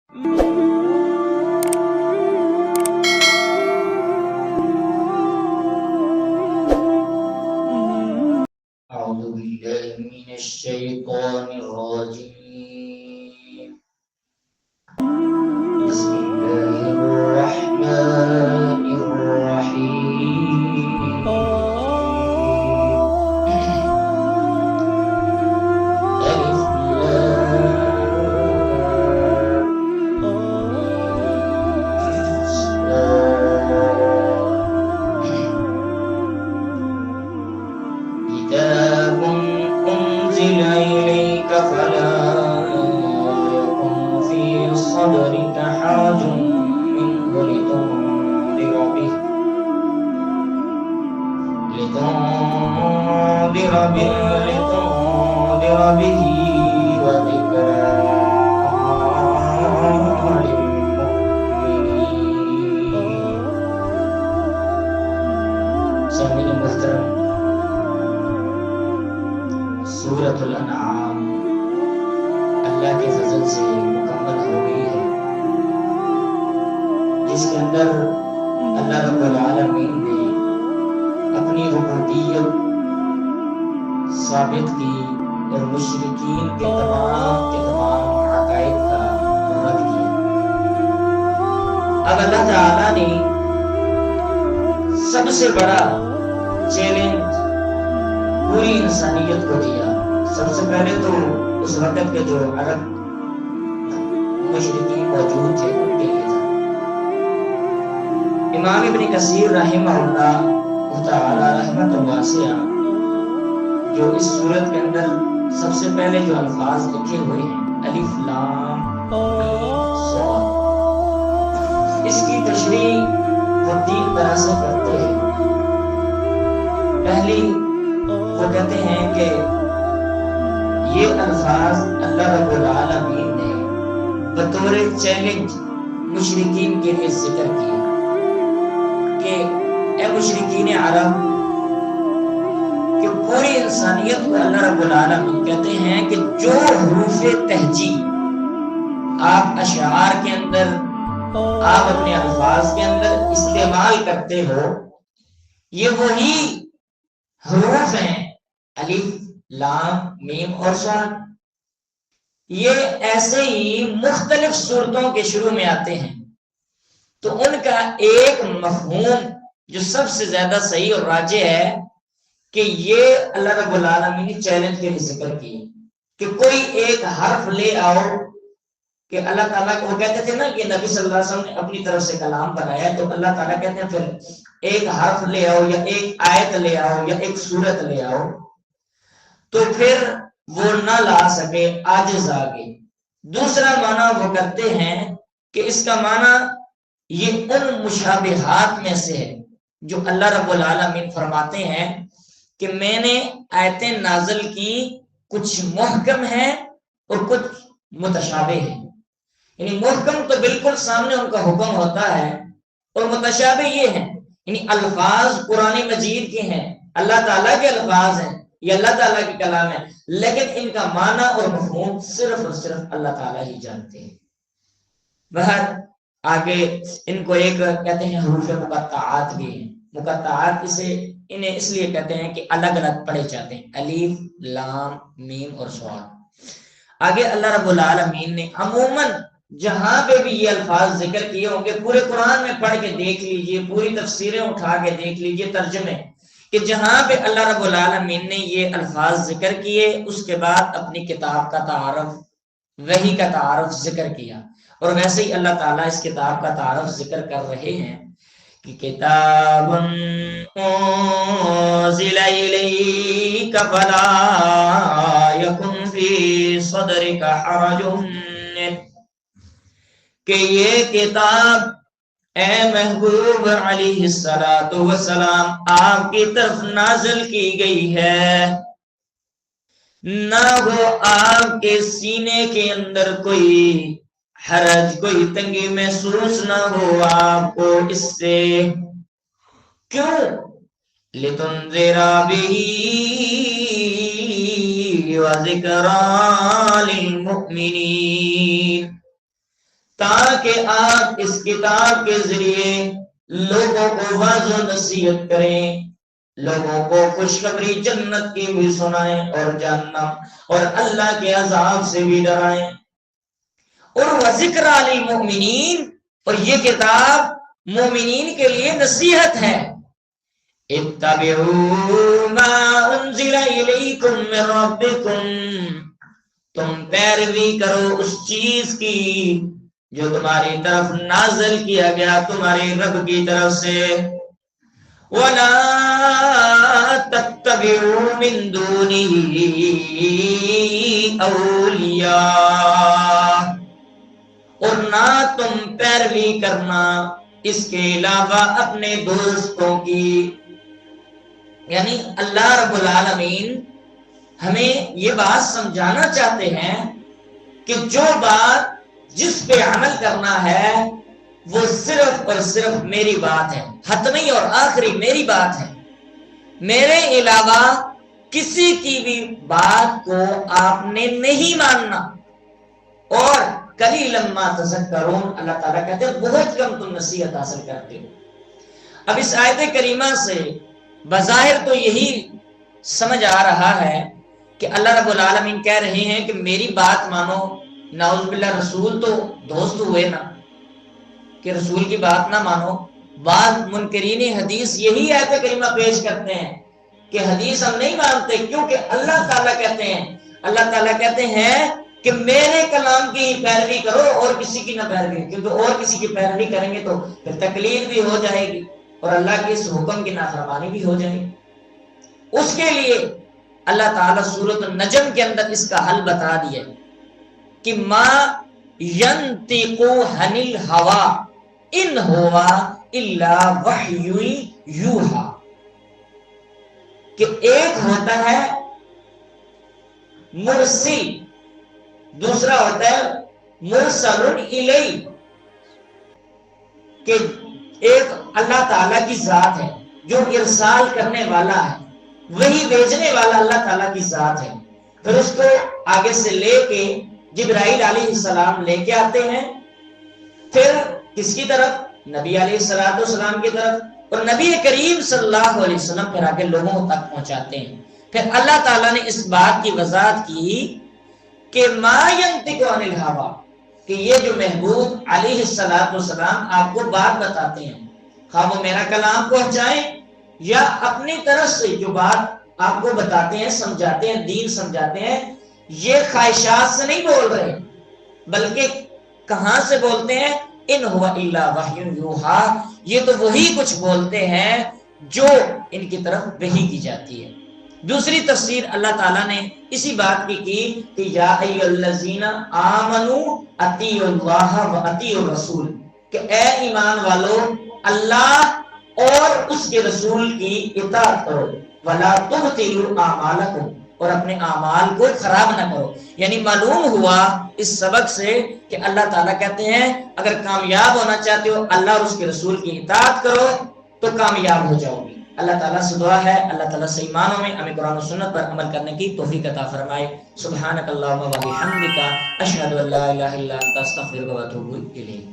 أعوذ بالله من الشيطان الرجيم. بسم الله الرحمن الرحيم. ألف كتاب أنزل إليك فلا يكن في صدرك حرج منه لتنذر به وذكرى للمؤمنين. سامعین محترم، سورۃ الانعام اللہ کے فضل سے مکمل ہو گئی ہے، جس کے اندر اللہ رب العالمین نے اپنی ربوبیت ثابت کی اور مشرکین کے تمام عقائد کا رد کیا۔ اب اللہ تعالیٰ نے سب سے بڑا چیلنج پوری انسانیت کو دیا۔ سب سے پہلے تو اس وقت کے جو عرب مشرکین موجود تھے ان کے لیے تھا۔ امام ابن کثیر رحمہ اللہ تعالی رحمۃ واسعہ جو اس سورت کے اندر سب سے پہلے جو الفاظ لکھے ہوئے ہیں الف لام میم صاد، اس کی تشریح وہ 3 طرح سے کرتے ہیں۔ پہلی وہ کہتے ہیں کہ یہ الفاظ اللہ رب العالمین نے بطور چیلنج مشرکین کے لیے ذکر کیا کہ اے مشرکین عرب، کہ پوری انسانیت کو اللہ رب العالمین کہتے ہیں کہ جو حروف تہجی آپ اشعار کے اندر، آپ اپنے الفاظ کے اندر استعمال کرتے ہو، یہ وہی حروف ہیں الف لام میم اور صاد۔ یہ ایسے ہی مختلف صورتوں کے شروع میں آتے ہیں، تو ان کا ایک مفہوم جو سب سے زیادہ صحیح اور راجح ہے کہ یہ اللہ رب العالمین نے چیلنج کے لیے ذکر کی کہ کوئی ایک حرف لے آؤ، کہ اللہ تعالیٰ کو وہ کہتے تھے نا کہ نبی صلی اللہ علیہ وسلم نے اپنی طرف سے کلام بنایا، تو اللہ تعالیٰ کہتے ہیں پھر ایک حرف لے آؤ یا ایک آیت لے آؤ یا ایک سورت لے آؤ، تو پھر وہ نہ لا سکے، عاجز آ گئے۔ دوسرا معنی وہ کرتے ہیں کہ اس کا معنی یہ ان مشابہات میں سے ہے جو اللہ رب العالمین فرماتے ہیں کہ میں نے آیتیں نازل کی، کچھ محکم ہیں اور کچھ متشابہ ہیں۔ یعنی محکم تو بالکل سامنے ان کا حکم ہوتا ہے، اور متشابہ یہ ہیں یعنی الفاظ قرآن مجید کے ہیں، اللہ تعالیٰ کے الفاظ ہیں، یہ اللہ تعالیٰ کی کلام ہے، لیکن ان کا معنی اور مفہوم صرف اور صرف اللہ تعالیٰ ہی جانتے ہیں۔ بہر آگے ان کو ایک کہتے ہیں حروف مقطعات بھی ہیں۔ مقطعات انہیں اس لیے کہتے ہیں کہ الگ الگ پڑھے جاتے ہیں، الف لام میم اور صاد۔ آگے اللہ رب العالمین نے عموماً جہاں پہ بھی یہ الفاظ ذکر کیے ہوں گے، پورے قرآن میں پڑھ کے دیکھ لیجئے، پوری تفسیریں اٹھا کے دیکھ لیجئے، ترجمے، کہ جہاں پہ اللہ رب العالمین نے یہ الفاظ ذکر کیے، اس کے بعد اپنی کتاب کا تعارف، وحی کا تعارف ذکر کیا۔ اور ویسے ہی اللہ تعالیٰ اس کتاب کا تعارف ذکر کر رہے ہیں کہ کتاب انزل الیک فلا یکن فی صدرک حرج، کہ یہ کتاب اے محبوب علیہ السلام آپ کی طرف نازل کی گئی ہے، نہ ہو آپ کے سینے کے اندر کوئی حرج، کوئی تنگی محسوس نہ ہو آپ کو اس سے۔ کیوں؟ لِتُنذِرَ بِهِ وَذِكْرَى لِلْمُؤْمِنِينَ، تاکہ آپ اس کتاب کے ذریعے لوگوں کو واعظ و نصیحت کریں، لوگوں کو خوشخبری جنت کی بھی سنائیں اور جہنم اور اللہ کے عذاب سے بھی ڈرائیں۔ اور وذکر للمؤمنین، اور یہ کتاب مومنین کے لیے نصیحت ہے۔ اتبعوا ما انزل الیکم من ربکم، تم پیروی کرو اس چیز کی جو تمہاری طرف نازل کیا گیا تمہارے رب کی طرف سے۔ وَلَا تَتَّبِعُوا مِن دُونِهِ أَوْلِيَاءَ، اور نہ تم پیروی کرنا اس کے علاوہ اپنے دوستوں کی۔ یعنی اللہ رب العالمین ہمیں یہ بات سمجھانا چاہتے ہیں کہ جو بات جس پہ عمل کرنا ہے وہ صرف اور صرف میری بات ہے، حتمی اور آخری میری بات ہے، میرے علاوہ کسی کی بھی بات کو آپ نے نہیں ماننا۔ اور قلیلا ما تذکرون، اللہ تعالیٰ کہتے ہیں بہت کم تم نصیحت حاصل کرتے ہو۔ اب اس آیت کریمہ سے بظاہر تو یہی سمجھ آ رہا ہے کہ اللہ رب العالمین کہہ رہے ہیں کہ میری بات مانو۔ نعوذ باللہ، رسول تو دوست ہوئے نا، کہ رسول کی بات نہ مانو۔ بعض منکرین حدیث یہی آیت کریمہ پیش کرتے ہیں کہ حدیث ہم نہیں مانتے، کیونکہ اللہ تعالیٰ کہتے ہیں کہ میرے کلام کی پیروی کرو اور کسی کی نہ پیروی، کیونکہ اور کسی کی پیروی کریں گے تو پھر تکلیف بھی ہو جائے گی اور اللہ کے اس حکم کی نافرمانی بھی ہو جائے گی۔ اس کے لیے اللہ تعالیٰ سورۃ النجم کے اندر اس کا حل بتا دیا کہ ما ینطق عن الہوا ان ہوا الا وحی یوحی، کہ ایک ہوتا ہے مرسل، دوسرا ہوتا ہے مرسل الیہ، کہ ایک اللہ تعالیٰ کی ذات ہے جو ارسال کرنے والا ہے، وہی بھیجنے والا اللہ تعالیٰ کی ذات ہے۔ پھر اس کو آگے سے لے کے جبرائیل علیہ السلام لے کے آتے ہیں، پھر کس کی طرف؟ نبی علیہ السلام کی طرف، اور نبی کریم صلی اللہ علیہ وسلم پھر آگے لوگوں تک پہنچاتے ہیں۔ پھر اللہ تعالیٰ نے اس بات کی وضاحت کی کہ ما ینطق عن الہوا، کہ یہ جو محبوب علیہ السلام آپ کو بات بتاتے ہیں، خواہ وہ میرا کلام پہنچائیں یا اپنی طرف سے جو بات آپ کو بتاتے ہیں، سمجھاتے ہیں، دین سمجھاتے ہیں، یہ خواہشات سے نہیں بول رہے، بلکہ کہاں سے بولتے ہیں؟ ان ہوا الا وحی یوحی، یہ تو وہی کچھ بولتے ہیں جو ان کی طرف وحی کی جاتی ہے۔ دوسری تفسیر اللہ تعالیٰ نے اسی بات کی کہ یا ایھا الذین آمنوا اطیعوا اللہ واطیعوا الرسول، کہ اے ایمان والو اللہ اور اس کے رسول کی اطاعت کرو، ولا تبطلوا اعمالکم، اور اپنے اعمال کو خراب نہ کرو۔ یعنی معلوم ہوا اس سبق سے کہ اللہ تعالیٰ کہتے ہیں اگر کامیاب ہونا چاہتے ہو اللہ اور اس کے رسول کی اطاعت کرو تو کامیاب ہو جاؤ گی۔ اللہ تعالیٰ سے دعا ہے اللہ تعالیٰ صحیح معنوں میں ہمیں قرآن و سنت پر عمل کرنے کی توفیق عطا فرمائے۔ سبحانک اللہم و بحمدک، اشہد ان لا الہ الا انت، استغفرک و اتوب الیک۔